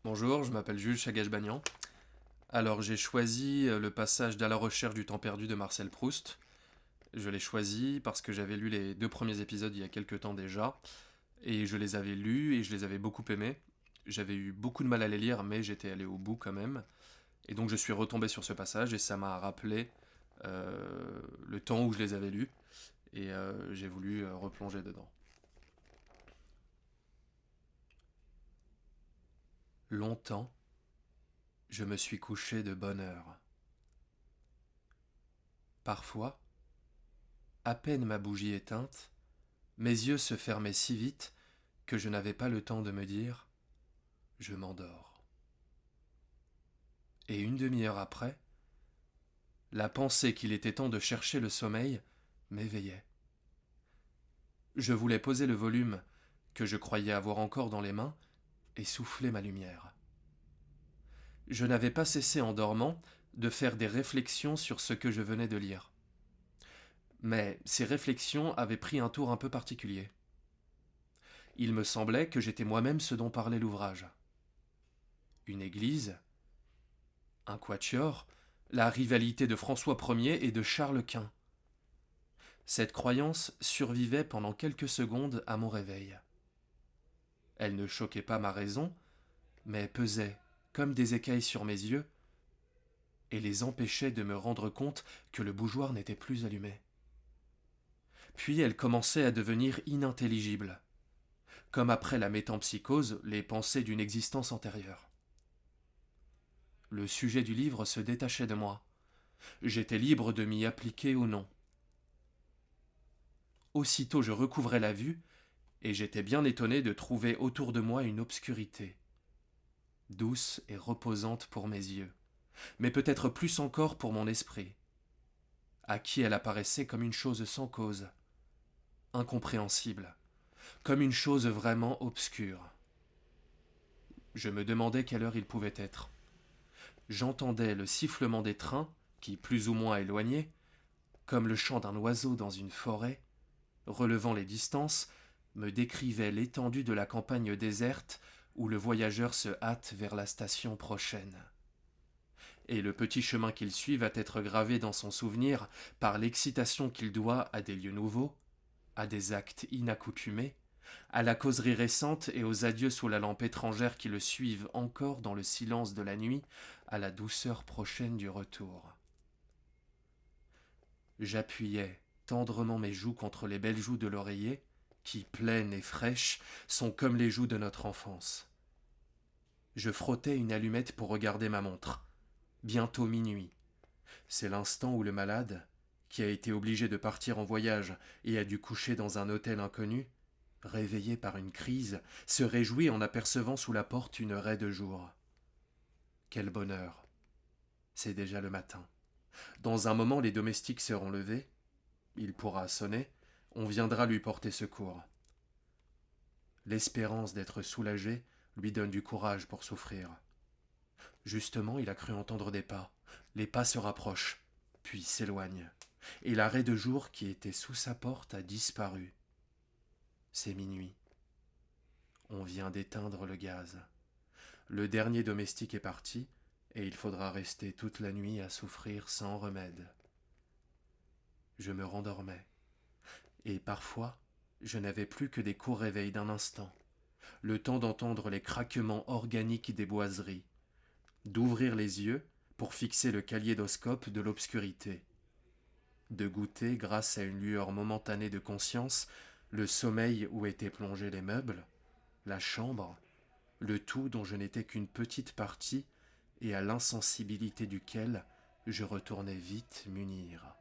Bonjour, je m'appelle Jules Chagage-Bagnan. Alors j'ai choisi le passage d'À la recherche du temps perdu de Marcel Proust. Je l'ai choisi parce que j'avais lu les deux premiers épisodes il y a quelques temps déjà, et je les avais lus et je les avais beaucoup aimés. J'avais eu beaucoup de mal à les lire, mais j'étais allé au bout quand même. Et donc je suis retombé sur ce passage et ça m'a rappelé le temps où je les avais lus, et j'ai voulu replonger dedans. Longtemps, je me suis couché de bonne heure. Parfois, à peine ma bougie éteinte, mes yeux se fermaient si vite que je n'avais pas le temps de me dire ⁇ Je m'endors ⁇ Et une demi-heure après, la pensée qu'il était temps de chercher le sommeil m'éveillait. Je voulais poser le volume que je croyais avoir encore dans les mains et souffler ma lumière. Je n'avais pas cessé en dormant de faire des réflexions sur ce que je venais de lire. Mais ces réflexions avaient pris un tour un peu particulier. Il me semblait que j'étais moi-même ce dont parlait l'ouvrage. Une église, un quatuor, la rivalité de François Ier et de Charles Quint. Cette croyance survivait pendant quelques secondes à mon réveil. Elle ne choquait pas ma raison, mais pesait comme des écailles sur mes yeux et les empêchait de me rendre compte que le bougeoir n'était plus allumé. Puis elle commençait à devenir inintelligible, comme après la métempsychose, les pensées d'une existence antérieure. Le sujet du livre se détachait de moi. J'étais libre de m'y appliquer ou non. Aussitôt je recouvrais la vue, et j'étais bien étonné de trouver autour de moi une obscurité, douce et reposante pour mes yeux, mais peut-être plus encore pour mon esprit, à qui elle apparaissait comme une chose sans cause, incompréhensible, comme une chose vraiment obscure. Je me demandais quelle heure il pouvait être. J'entendais le sifflement des trains, qui, plus ou moins éloignés, comme le chant d'un oiseau dans une forêt, relevant les distances, me décrivait l'étendue de la campagne déserte où le voyageur se hâte vers la station prochaine. Et le petit chemin qu'il suit va être gravé dans son souvenir par l'excitation qu'il doit à des lieux nouveaux, à des actes inaccoutumés, à la causerie récente et aux adieux sous la lampe étrangère qui le suivent encore dans le silence de la nuit, à la douceur prochaine du retour. J'appuyais tendrement mes joues contre les belles joues de l'oreiller, qui, pleines et fraîches, sont comme les joues de notre enfance. Je frottais une allumette pour regarder ma montre. Bientôt minuit. C'est l'instant où le malade, qui a été obligé de partir en voyage et a dû coucher dans un hôtel inconnu, réveillé par une crise, se réjouit en apercevant sous la porte une raie de jour. Quel bonheur! C'est déjà le matin. Dans un moment, les domestiques seront levés. Il pourra sonner. On viendra lui porter secours. L'espérance d'être soulagé lui donne du courage pour souffrir. Justement, il a cru entendre des pas. Les pas se rapprochent, puis s'éloignent. Et la raie de jour qui était sous sa porte a disparu. C'est minuit. On vient d'éteindre le gaz. Le dernier domestique est parti, et il faudra rester toute la nuit à souffrir sans remède. Je me rendormais, et parfois, je n'avais plus que des courts réveils d'un instant, le temps d'entendre les craquements organiques des boiseries, d'ouvrir les yeux pour fixer le kaléidoscope de l'obscurité, de goûter, grâce à une lueur momentanée de conscience, le sommeil où étaient plongés les meubles, la chambre, le tout dont je n'étais qu'une petite partie et à l'insensibilité duquel je retournais vite m'unir.